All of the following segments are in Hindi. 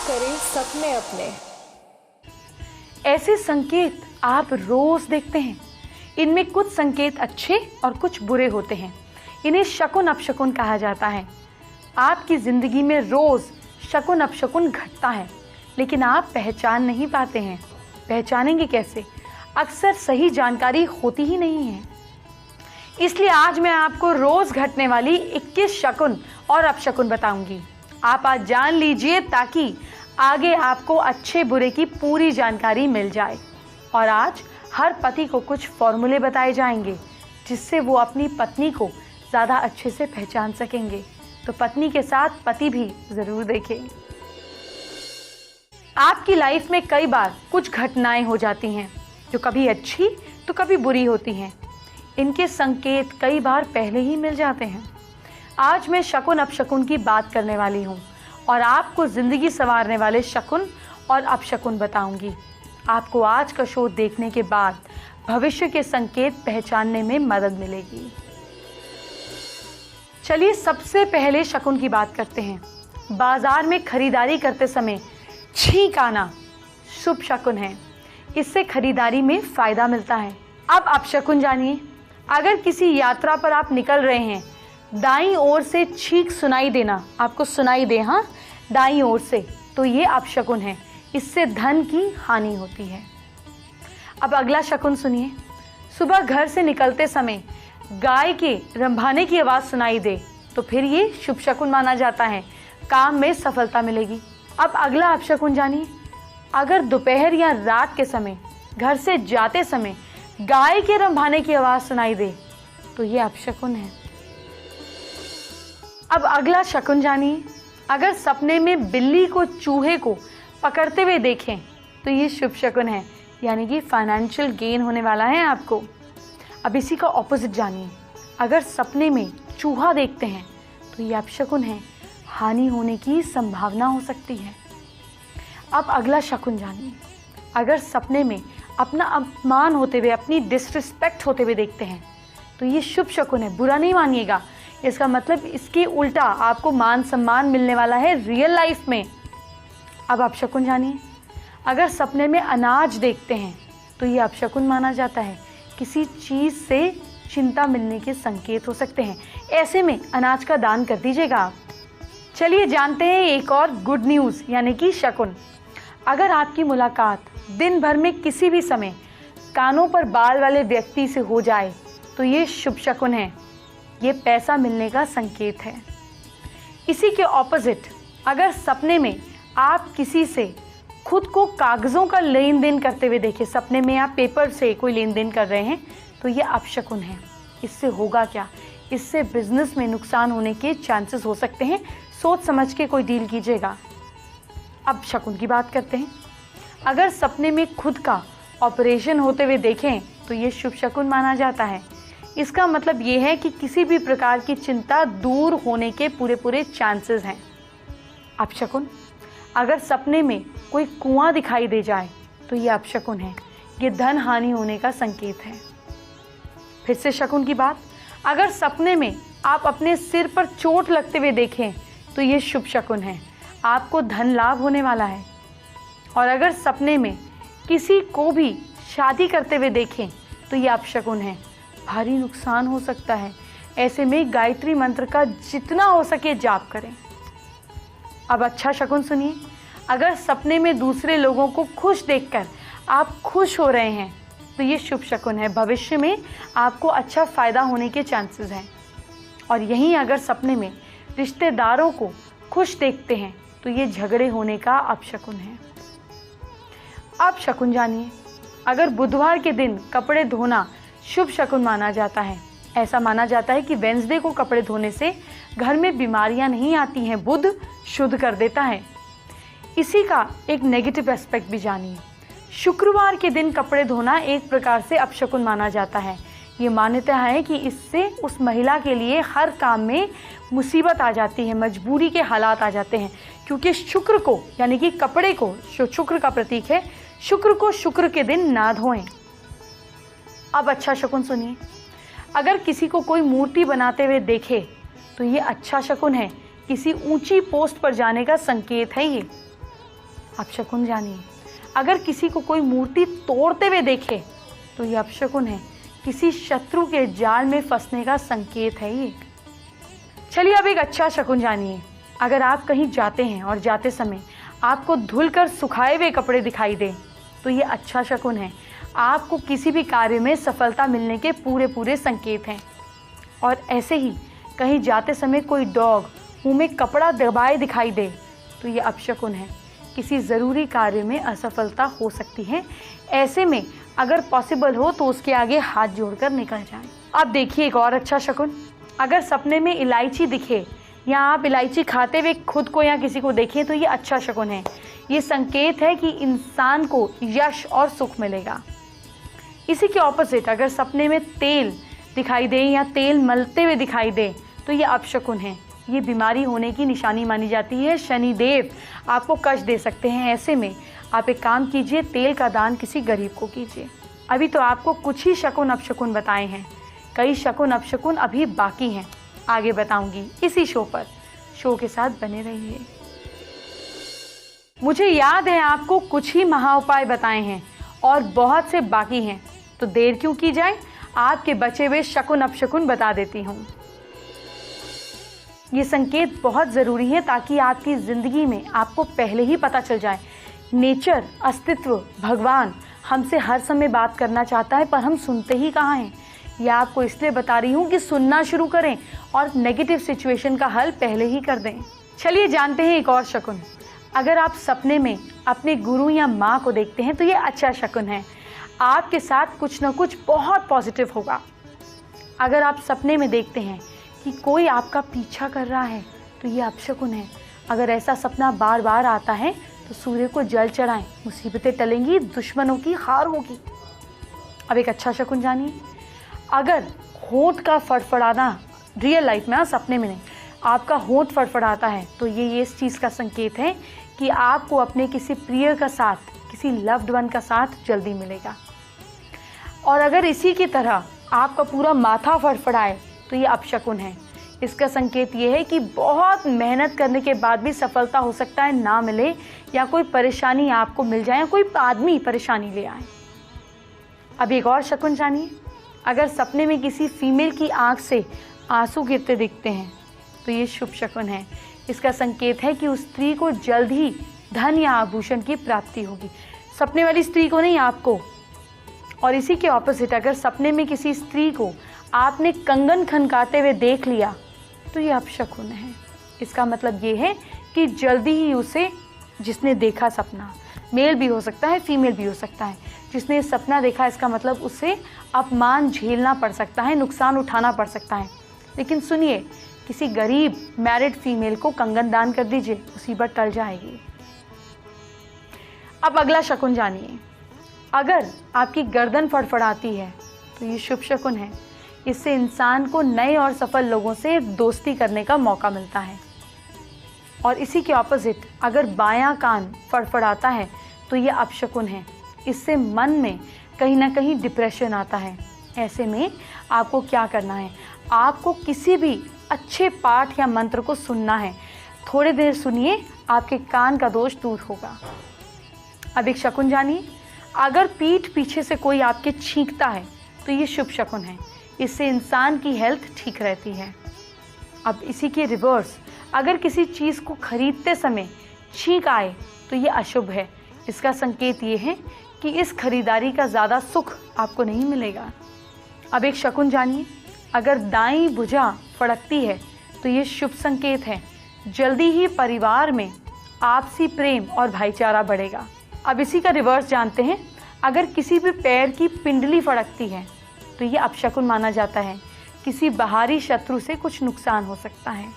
करें सपने अपने। ऐसे संकेत आप रोज देखते हैं। इनमें कुछ संकेत अच्छे और कुछ बुरे होते हैं। इन्हें शकुन अपशकुन कहा जाता है। आपकी जिंदगी में रोज शकुन अपशकुन घटता है, लेकिन आप पहचान नहीं पाते हैं। पहचानेंगे कैसे? अक्सर सही जानकारी होती ही नहीं है। इसलिए आज मैं आपको रोज घटने वाली 21 शकुन और अपशकुन बताऊंगी। आप आज जान लीजिए ताकि आगे आपको अच्छे बुरे की पूरी जानकारी मिल जाए। और आज हर पति को कुछ फॉर्मूले बताए जाएंगे जिससे वो अपनी पत्नी को ज़्यादा अच्छे से पहचान सकेंगे। तो पत्नी के साथ पति भी ज़रूर देखें। आपकी लाइफ में कई बार कुछ घटनाएं हो जाती हैं जो कभी अच्छी तो कभी बुरी होती हैं। इनके संकेत कई बार पहले ही मिल जाते हैं। आज मैं शकुन अपशकुन की बात करने वाली हूँ और आपको ज़िंदगी संवारने वाले शकुन और अपशकुन बताऊंगी। आपको आज का शो देखने के बाद भविष्य के संकेत पहचानने में मदद मिलेगी। चलिए सबसे पहले शकुन की बात करते हैं। बाजार में खरीदारी करते समय छींक आना शुभ शकुन है। इससे खरीदारी में फायदा मिलता है। अब अपशकुन जानिए। अगर किसी यात्रा पर आप निकल रहे हैं, दाईं ओर से छींक सुनाई देना, आपको सुनाई दे, हाँ, दाईं ओर से, तो ये अपशकुन है। इससे धन की हानि होती है। अब अगला शकुन सुनिए। सुबह घर से निकलते समय गाय के रंभाने की आवाज़ सुनाई दे तो फिर ये शुभ शकुन माना जाता है। काम में सफलता मिलेगी। अब अगला अपशकुन जानिए। अगर दोपहर या रात के समय घर से जाते समय गाय के रंभाने की आवाज़ सुनाई दे तो ये अपशकुन है। अब अगला शकुन जानिए। अगर सपने में बिल्ली को चूहे को पकड़ते हुए देखें तो ये शुभ शकुन है, यानी कि फाइनेंशियल गेन होने वाला है आपको। अब इसी का ऑपोजिट जानिए। अगर सपने में चूहा देखते हैं तो ये अपशकुन है, हानि होने की संभावना हो सकती है। अब अगला शकुन जानिए। अगर सपने में अपना अपमान होते हुए, अपनी डिसरिस्पेक्ट होते हुए देखते हैं तो ये शुभ शकुन है, बुरा नहीं मानिएगा। इसका मतलब इसके उल्टा आपको मान सम्मान मिलने वाला है रियल लाइफ में। अब अपशकुन जानिए। अगर सपने में अनाज देखते हैं तो ये अपशकुन माना जाता है। किसी चीज़ से चिंता मिलने के संकेत हो सकते हैं। ऐसे में अनाज का दान कर दीजिएगा आप। चलिए जानते हैं एक और गुड न्यूज़, यानी कि शकुन। अगर आपकी मुलाकात दिन भर में किसी भी समय कानों पर बाल वाले व्यक्ति से हो जाए तो ये शुभ शकुन है। ये पैसा मिलने का संकेत है। इसी के ऑपोजिट, अगर सपने में आप किसी से खुद को कागज़ों का लेन देन करते हुए देखें, सपने में आप पेपर से कोई लेन देन कर रहे हैं तो ये अपशकुन है। इससे होगा क्या? इससे बिजनेस में नुकसान होने के चांसेस हो सकते हैं। सोच समझ के कोई डील कीजिएगा। अब शकुन की बात करते हैं। अगर सपने में खुद का ऑपरेशन होते हुए देखें तो ये शुभ शकुन माना जाता है। इसका मतलब ये है कि किसी भी प्रकार की चिंता दूर होने के पूरे चांसेस हैं। अपशकुन, अगर सपने में कोई कुआं दिखाई दे जाए तो ये अपशकुन है। ये धन हानि होने का संकेत है। फिर से शकुन की बात। अगर सपने में आप अपने सिर पर चोट लगते हुए देखें तो ये शुभ शकुन है। आपको धन लाभ होने वाला है। और अगर सपने में किसी को भी शादी करते हुए देखें तो ये अपशकुन है। भारी नुकसान हो सकता है। ऐसे में गायत्री मंत्र का जितना हो सके जाप करें। अब अच्छा शकुन सुनिए। अगर सपने में दूसरे लोगों को खुश देखकर आप खुश हो रहे हैं तो ये शुभ शकुन है। भविष्य में आपको अच्छा फायदा होने के चांसेस हैं। और यहीं अगर सपने में रिश्तेदारों को खुश देखते हैं तो ये झगड़े होने का अपशकुन है। अब शकुन जानिए। अगर बुधवार के दिन कपड़े धोना शुभ शकुन माना जाता है। ऐसा माना जाता है कि वेंसडे को कपड़े धोने से घर में बीमारियां नहीं आती हैं, बुध शुद्ध कर देता है। इसी का एक नेगेटिव एस्पेक्ट भी जानिए। शुक्रवार के दिन कपड़े धोना एक प्रकार से अपशकुन माना जाता है। ये मान्यता है कि इससे उस महिला के लिए हर काम में मुसीबत आ जाती है, मजबूरी के हालात आ जाते हैं, क्योंकि शुक्र को, यानी कि कपड़े को, शुक्र का प्रतीक है, शुक्र को शुक्र के दिन ना धोएं। अब अच्छा शकुन सुनिए। अगर किसी को कोई मूर्ति बनाते हुए देखे तो ये अच्छा शकुन है। किसी ऊंची पोस्ट पर जाने का संकेत है ये। अपशकुन जानिए। अगर किसी को कोई मूर्ति तोड़ते हुए देखे तो ये अपशकुन है, किसी शत्रु के जाल में फंसने का संकेत है ये। चलिए अब एक अच्छा शकुन जानिए। अगर आप कहीं जाते हैं और जाते समय आपको धुलकर सुखाए हुए कपड़े दिखाई दें तो ये अच्छा शकुन है, आपको किसी भी कार्य में सफलता मिलने के पूरे संकेत हैं। और ऐसे ही कहीं जाते समय कोई डॉग मुंह में कपड़ा दबाए दिखाई दे तो ये अपशकुन है, किसी ज़रूरी कार्य में असफलता हो सकती है। ऐसे में अगर पॉसिबल हो तो उसके आगे हाथ जोड़कर निकल जाएं। अब देखिए एक और अच्छा शकुन। अगर सपने में इलायची दिखे या आप इलायची खाते हुए खुद को या किसी को देखें तो ये अच्छा शकुन है। ये संकेत है कि इंसान को यश और सुख मिलेगा। इसी के ऑपोजिट अगर सपने में तेल दिखाई दे या तेल मलते हुए दिखाई दे तो ये अपशकुन है। ये बीमारी होने की निशानी मानी जाती है। शनिदेव आपको कष्ट दे सकते हैं। ऐसे में आप एक काम कीजिए, तेल का दान किसी गरीब को कीजिए। अभी तो आपको कुछ ही शकुन अपशकुन बताए हैं, कई शकुन अपशकुन अभी बाकी हैं, आगे बताऊंगी इसी शो पर। शो के साथ बने रहिए। मुझे याद है आपको कुछ ही महा उपाय बताए हैं और बहुत से बाकी हैं, तो देर क्यों की जाए, आपके बचे हुए शकुन अपशकुन बता देती हूँ। ये संकेत बहुत ज़रूरी है ताकि आपकी ज़िंदगी में आपको पहले ही पता चल जाए नेचर, अस्तित्व, भगवान हमसे हर समय बात करना चाहता है, पर हम सुनते ही कहाँ हैं। यह आपको इसलिए बता रही हूँ कि सुनना शुरू करें और नेगेटिव सिचुएशन का हल पहले ही कर दें। चलिए जानते हैं एक और शकुन। अगर आप सपने में अपने गुरु या माँ को देखते हैं तो ये अच्छा शकुन है, आपके साथ कुछ न कुछ बहुत पॉजिटिव होगा। अगर आप सपने में देखते हैं कि कोई आपका पीछा कर रहा है तो ये अपशकुन है। अगर ऐसा सपना बार बार आता है तो सूर्य को जल चढ़ाएं, मुसीबतें टलेंगी, दुश्मनों की हार होगी। अब एक अच्छा शकुन जानिए। अगर होंठ का फड़फड़ाना रियल लाइफ में, सपने में नहीं, आपका होंठ फड़फड़ाता है तो ये इस चीज़ का संकेत है कि आपको अपने किसी प्रिय का साथ, किसी लव्ड वन का साथ जल्दी मिलेगा। और अगर इसी की तरह आपका पूरा माथा फड़फड़ाए तो ये अपशकुन है। इसका संकेत ये है कि बहुत मेहनत करने के बाद भी सफलता हो सकता है ना मिले, या कोई परेशानी आपको मिल जाए, या कोई आदमी परेशानी ले आए। अब एक और शकुन जानिए। अगर सपने में किसी फीमेल की आंख से आंसू गिरते दिखते हैं तो ये शुभ शकुन है। इसका संकेत है कि उस स्त्री को जल्द ही धन या आभूषण की प्राप्ति होगी। सपने वाली स्त्री को नहीं, आपको। और इसी के ऑपोजिट अगर सपने में किसी स्त्री को आपने कंगन खनकाते हुए देख लिया तो ये अपशकुन है। इसका मतलब ये है कि जल्दी ही उसे, जिसने देखा सपना, मेल भी हो सकता है, फीमेल भी हो सकता है, जिसने सपना देखा, इसका मतलब उसे अपमान झेलना पड़ सकता है, नुकसान उठाना पड़ सकता है। लेकिन सुनिए, किसी गरीब मैरिड फीमेल को कंगन दान कर दीजिए, मुसीबत टल जाएगी। अब अगला शकुन जानिए। अगर आपकी गर्दन फड़फड़ाती है तो ये शुभ शकुन है। इससे इंसान को नए और सफल लोगों से दोस्ती करने का मौका मिलता है। और इसी के ऑपोजिट अगर बायां कान फड़फड़ाता है तो ये अपशकुन है। इससे मन में कहीं ना कहीं डिप्रेशन आता है। ऐसे में आपको क्या करना है, आपको किसी भी अच्छे पाठ या मंत्र को सुनना है। थोड़ी देर सुनिए, आपके कान का दोष दूर होगा। अब एक शकुन जानिए। अगर पीठ पीछे से कोई आपके छींकता है तो ये शुभ शकुन है। इससे इंसान की हेल्थ ठीक रहती है। अब इसी के रिवर्स, अगर किसी चीज़ को खरीदते समय छींक आए तो ये अशुभ है। इसका संकेत ये है कि इस खरीदारी का ज़्यादा सुख आपको नहीं मिलेगा। अब एक शकुन जानिए। अगर दाईं भुजा फड़कती है तो ये शुभ संकेत है। जल्दी ही परिवार में आपसी प्रेम और भाईचारा बढ़ेगा। अब इसी का रिवर्स जानते हैं। अगर किसी भी पैर की पिंडली फड़कती है तो ये अपशकुन माना जाता है। किसी बाहरी शत्रु से कुछ नुकसान हो सकता है।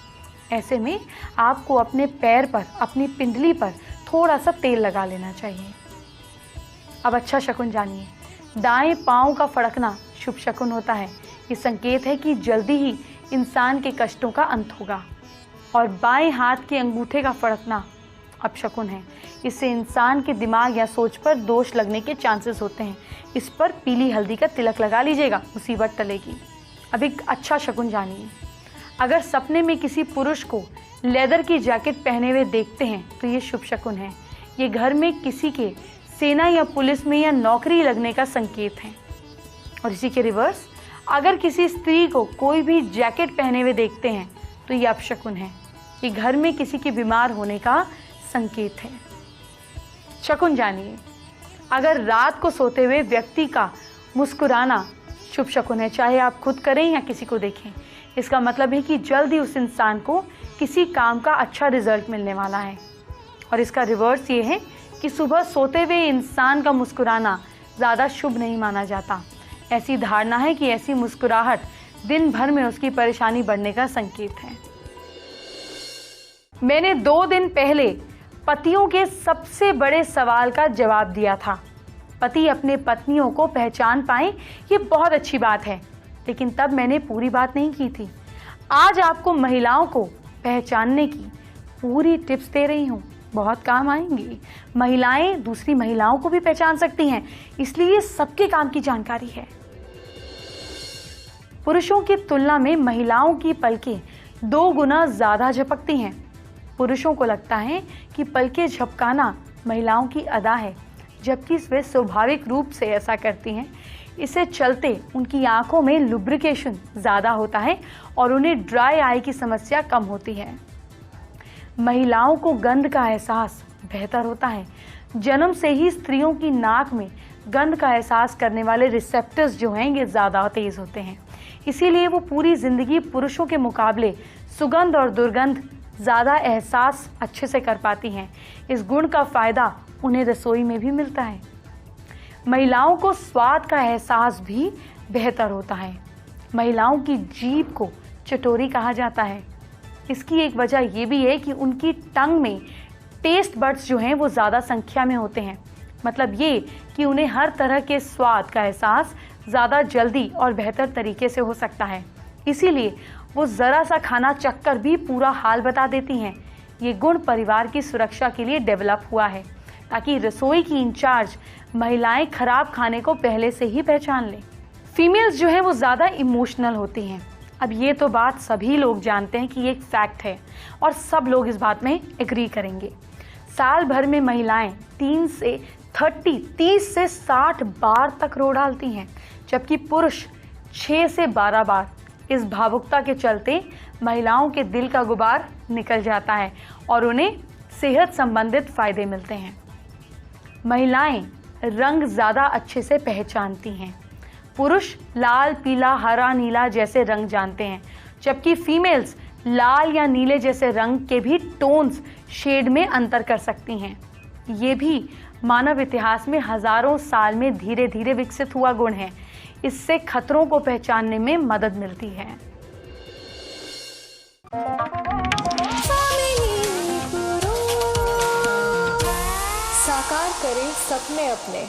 ऐसे में आपको अपने पैर पर, अपनी पिंडली पर थोड़ा सा तेल लगा लेना चाहिए। अब अच्छा शकुन जानिए। दाएं पाँव का फड़कना शुभ शकुन होता है। ये संकेत है कि जल्दी ही इंसान के कष्टों का अंत होगा। और बाएं हाथ के अंगूठे का फड़कना अपशकुन है। इससे इंसान के दिमाग या सोच पर दोष लगने के चांसेस होते हैं। इस पर पीली हल्दी का तिलक लगा लीजिएगा, मुसीबत टलेगी। अब एक अच्छा शकुन जानिए। अगर सपने में किसी पुरुष को लेदर की जैकेट पहने हुए देखते हैं तो ये शुभ शकुन है। ये घर में किसी के सेना या पुलिस में या नौकरी लगने का संकेत है। और इसी के रिवर्स, अगर किसी स्त्री को कोई भी जैकेट पहने हुए देखते हैं तो ये अपशकुन है। ये घर में किसी के बीमार होने का संकेत है। शकुन जानिए, अगर रात को सोते हुए व्यक्ति का मुस्कुराना शुभ शकुन है, चाहे आप खुद करें या किसी को देखें। इसका मतलब है कि जल्द ही उस इंसान को किसी काम का अच्छा रिजल्ट मिलने वाला है। और इसका रिवर्स ये है कि सुबह सोते हुए इंसान का मुस्कुराना ज़्यादा शुभ नहीं माना जाता। ऐसी धारणा है कि ऐसी मुस्कुराहट दिन भर में उसकी परेशानी बढ़ने का संकेत है। मैंने 2 दिन पहले पतियों के सबसे बड़े सवाल का जवाब दिया था। पति अपने पत्नियों को पहचान पाए, ये बहुत अच्छी बात है, लेकिन तब मैंने पूरी बात नहीं की थी। आज आपको महिलाओं को पहचानने की पूरी टिप्स दे रही हूँ, बहुत काम आएंगी। महिलाएं दूसरी महिलाओं को भी पहचान सकती हैं, इसलिए सबके काम की जानकारी है। पुरुषों की तुलना में महिलाओं की पलकें 2 गुना ज़्यादा झपकती हैं। पुरुषों को लगता है कि पलकें झपकाना महिलाओं की अदा है, जबकि वे स्वाभाविक रूप से ऐसा करती हैं। इससे चलते उनकी आंखों में लुब्रिकेशन ज़्यादा होता है और उन्हें ड्राई आई की समस्या कम होती है। महिलाओं को गंध का एहसास बेहतर होता है। जन्म से ही स्त्रियों की नाक में गंध का एहसास करने वाले रिसेप्टर्स जो हैं ये ज़्यादा तेज़ होते हैं। इसीलिए वो पूरी ज़िंदगी पुरुषों के मुकाबले सुगंध और दुर्गंध ज़्यादा एहसास अच्छे से कर पाती हैं। इस गुण का फ़ायदा उन्हें रसोई में भी मिलता है। महिलाओं को स्वाद का एहसास भी बेहतर होता है। महिलाओं की जीभ को चटोरी कहा जाता है। इसकी एक वजह ये भी है कि उनकी टंग में टेस्ट बड्स जो हैं वो ज़्यादा संख्या में होते हैं। मतलब ये कि उन्हें हर तरह के स्वाद का एहसास ज़्यादा जल्दी और बेहतर तरीके से हो सकता है। इसीलिए वो ज़रा सा खाना चखकर भी पूरा हाल बता देती हैं। ये गुण परिवार की सुरक्षा के लिए डेवलप हुआ है, ताकि रसोई की इंचार्ज महिलाएं खराब खाने को पहले से ही पहचान लें। फीमेल्स जो हैं वो ज़्यादा इमोशनल होती हैं। अब ये तो बात सभी लोग जानते हैं कि ये एक फैक्ट है और सब लोग इस बात में एग्री करेंगे। साल भर में महिलाएं 30 से 60 बार तक रो डालती हैं, जबकि पुरुष 6 से 12 बार। इस भावुकता के चलते महिलाओं के दिल का गुबार निकल जाता है और उन्हें सेहत संबंधित फायदे मिलते हैं। महिलाएं रंग ज़्यादा अच्छे से पहचानती हैं। पुरुष लाल, पीला, हरा, नीला जैसे रंग जानते हैं, जबकि फीमेल्स लाल या नीले जैसे रंग के भी टोन्स शेड में अंतर कर सकती हैं। ये भी मानव इतिहास में हजारों साल में धीरे धीरे विकसित हुआ गुण है। इससे खतरों को पहचानने में मदद मिलती है। साकार करें सपने अपने।